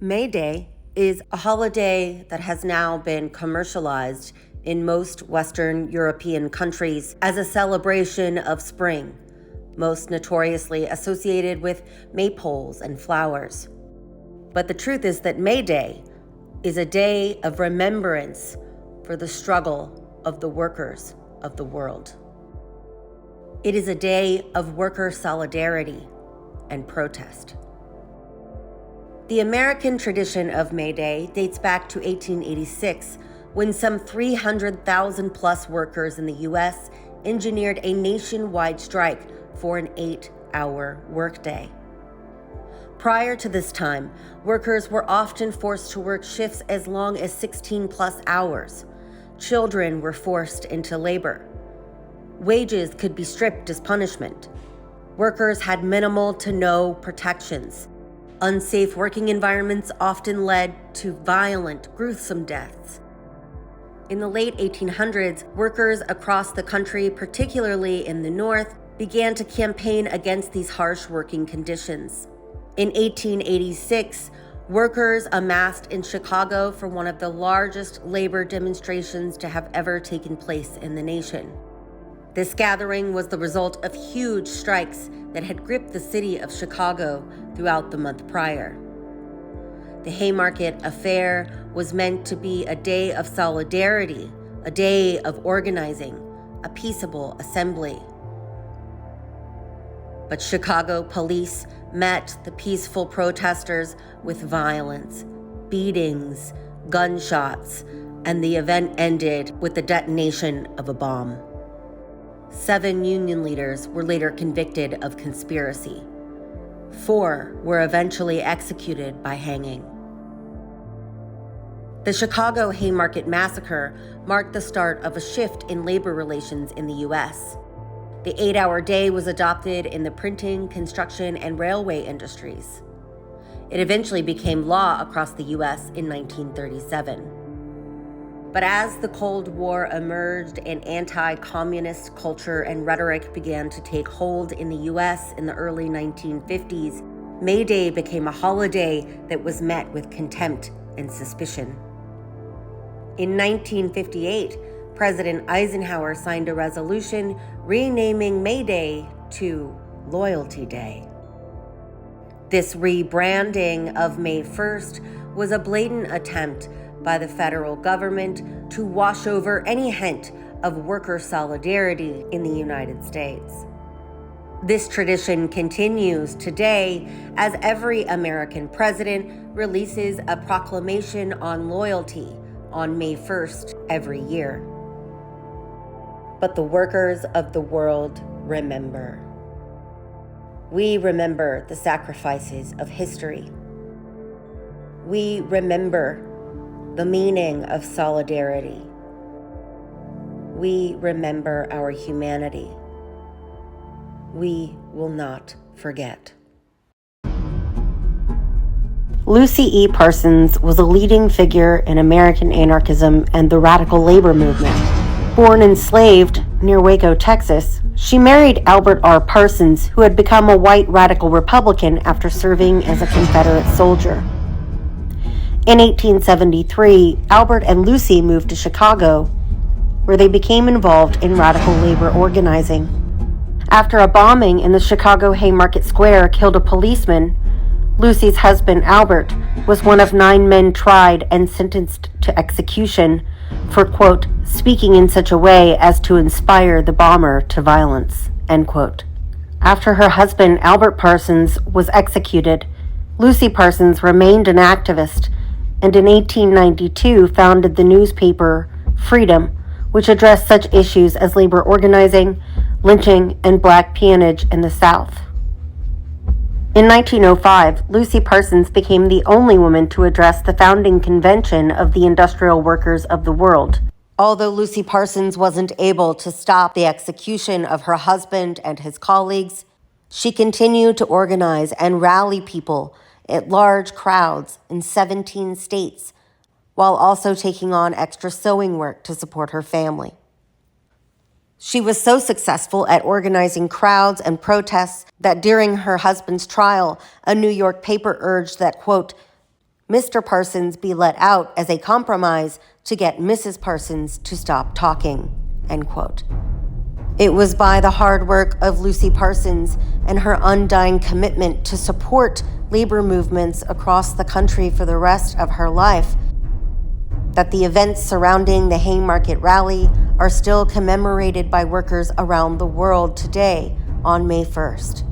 May Day is a holiday that has now been commercialized in most Western European countries as a celebration of spring, most notoriously associated with maypoles and flowers. But the truth is that May Day is a day of remembrance for the struggle of the workers of the world. It is a day of worker solidarity and protest. The American tradition of May Day dates back to 1886, when some 300,000 plus workers in the U.S. engineered a nationwide strike for an 8-hour workday. Prior to this time, workers were often forced to work shifts as long as 16 plus hours. Children were forced into labor. Wages could be stripped as punishment. Workers had minimal to no protections. Unsafe working environments often led to violent, gruesome deaths. In the late 1800s, workers across the country, particularly in the North, began to campaign against these harsh working conditions. In 1886, workers amassed in Chicago for one of the largest labor demonstrations to have ever taken place in the nation. This gathering was the result of huge strikes that had gripped the city of Chicago throughout the month prior. The Haymarket Affair was meant to be a day of solidarity, a day of organizing, a peaceable assembly. But Chicago police met the peaceful protesters with violence, beatings, gunshots, and the event ended with the detonation of a bomb. 7 union leaders were later convicted of conspiracy. 4 were eventually executed by hanging. The Chicago Haymarket Massacre marked the start of a shift in labor relations in the U.S. The 8-hour day was adopted in the printing, construction, and railway industries. It eventually became law across the U.S. in 1937. But as the Cold War emerged and anti-communist culture and rhetoric began to take hold in the U.S. in the early 1950s, May Day became a holiday that was met with contempt and suspicion. In 1958, President Eisenhower signed a resolution renaming May Day to Loyalty Day. This rebranding of May 1st was a blatant attempt by the federal government to wash over any hint of worker solidarity in the United States. This tradition continues today as every American president releases a proclamation on loyalty on May 1st every year. But the workers of the world remember. We remember the sacrifices of history. We remember the meaning of solidarity. We remember our humanity. We will not forget. Lucy E. Parsons was a leading figure in American anarchism and the radical labor movement. Born enslaved near Waco, Texas, she married Albert R. Parsons, who had become a white radical Republican after serving as a Confederate soldier. In 1873, Albert and Lucy moved to Chicago, where they became involved in radical labor organizing. After a bombing in the Chicago Haymarket Square killed a policeman, Lucy's husband, Albert, was one of 9 men tried and sentenced to execution for, quote, speaking in such a way as to inspire the bomber to violence, end quote. After her husband, Albert Parsons, was executed, Lucy Parsons remained an activist and in 1892 founded the newspaper Freedom, which addressed such issues as labor organizing, lynching, and black peonage in the South. In 1905, Lucy Parsons became the only woman to address the founding convention of the Industrial Workers of the World. Although Lucy Parsons wasn't able to stop the execution of her husband and his colleagues, she continued to organize and rally people at large crowds in 17 states, while also taking on extra sewing work to support her family. She was so successful at organizing crowds and protests that during her husband's trial, a New York paper urged that, quote, Mr. Parsons be let out as a compromise to get Mrs. Parsons to stop talking, end quote. It was by the hard work of Lucy Parsons and her undying commitment to support labor movements across the country for the rest of her life that the events surrounding the Haymarket Rally are still commemorated by workers around the world today on May 1st.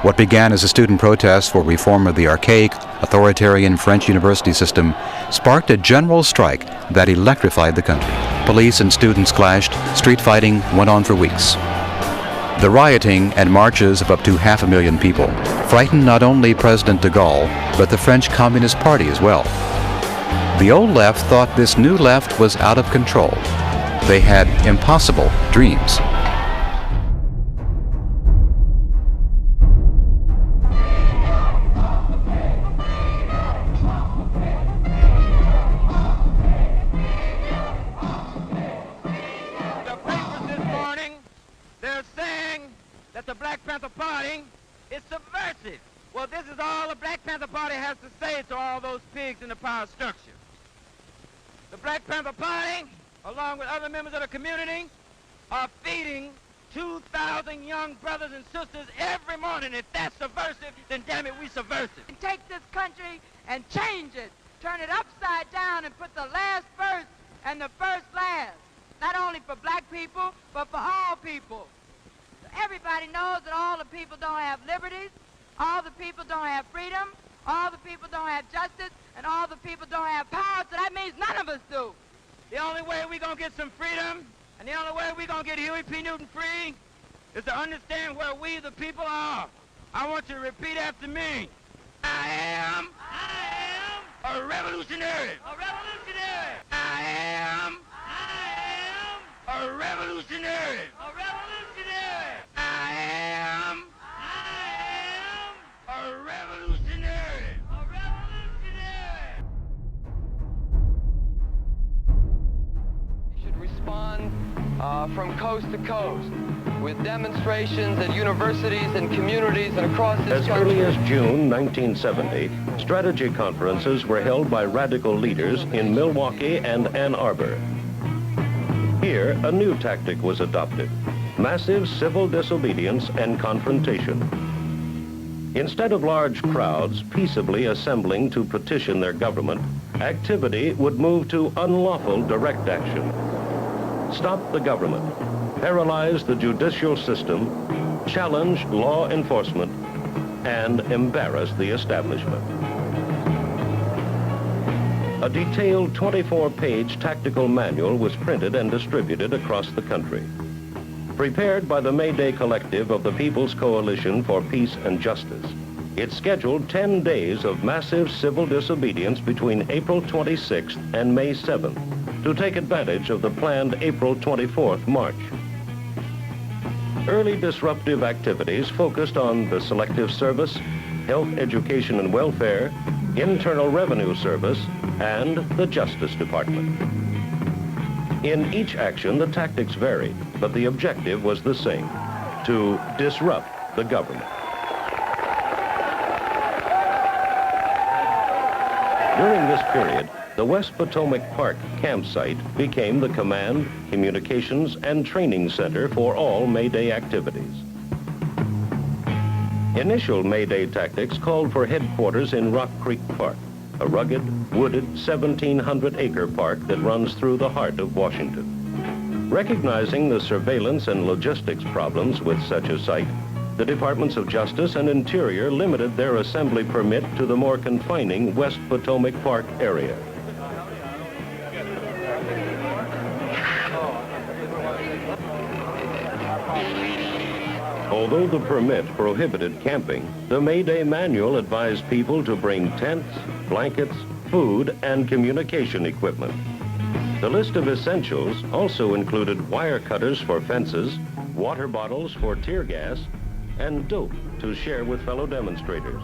What began as a student protest for reform of the archaic, authoritarian French university system sparked a general strike that electrified the country. Police and students clashed, street fighting went on for weeks. The rioting and marches of up to 500,000 people frightened not only President de Gaulle, but the French Communist Party as well. The old left thought this new left was out of control. They had impossible dreams. The Black Panther Party is subversive. Well, this is all the Black Panther Party has to say to all those pigs in the power structure. The Black Panther Party, along with other members of the community, are feeding 2,000 young brothers and sisters every morning. If that's subversive, then damn it, we subversive. Take this country and change it. Turn it upside down and put the last first and the first last. Not only for black people, but for all people. Everybody knows that all the people don't have liberties, all the people don't have freedom, all the people don't have justice, and all the people don't have power, so that means none of us do. The only way we're going to get some freedom, and the only way we're going to get Huey P. Newton free, is to understand where we, the people, are. I want you to repeat after me. I am a revolutionary. A revolutionary. I am a revolutionary. A revolutionary. I am a revolutionary. A revolutionary. We should respond from coast to coast with demonstrations at universities and communities and across this country. As early as June 1970, strategy conferences were held by radical leaders in Milwaukee and Ann Arbor. Here, a new tactic was adopted: massive civil disobedience and confrontation. Instead of large crowds peaceably assembling to petition their government, activity would move to unlawful direct action. Stop the government, paralyze the judicial system, challenge law enforcement, and embarrass the establishment. A detailed 24-page tactical manual was printed and distributed across the country. Prepared by the May Day Collective of the People's Coalition for Peace and Justice, it scheduled 10 days of massive civil disobedience between April 26th and May 7th to take advantage of the planned April 24th march. Early disruptive activities focused on the Selective Service, Health, Education and Welfare, Internal Revenue Service, and the Justice Department. In each action, the tactics varied, but the objective was the same: to disrupt the government. During this period, the West Potomac Park campsite became the command, communications, and training center for all May Day activities. Initial May Day tactics called for headquarters in Rock Creek Park, a rugged, wooded 1,700-acre park that runs through the heart of Washington. Recognizing the surveillance and logistics problems with such a site, The Departments of Justice and Interior limited their assembly permit to the more confining West Potomac Park area. Although the permit prohibited camping, the May Day manual advised people to bring tents, blankets, food, and communication equipment. The list of essentials also included wire cutters for fences, water bottles for tear gas, and dope to share with fellow demonstrators.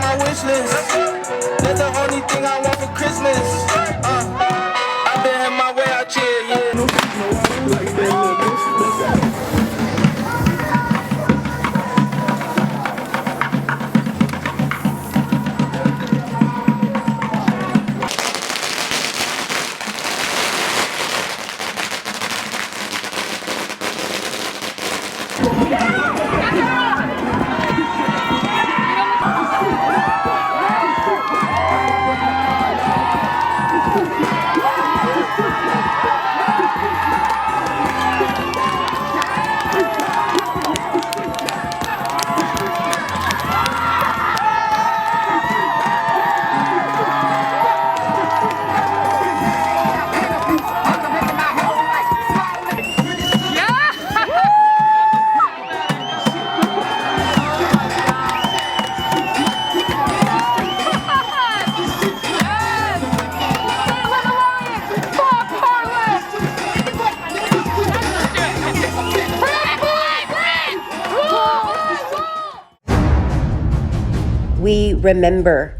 My wish list. That's the only thing I want for Christmas. I've been in my way out here, yeah. We remember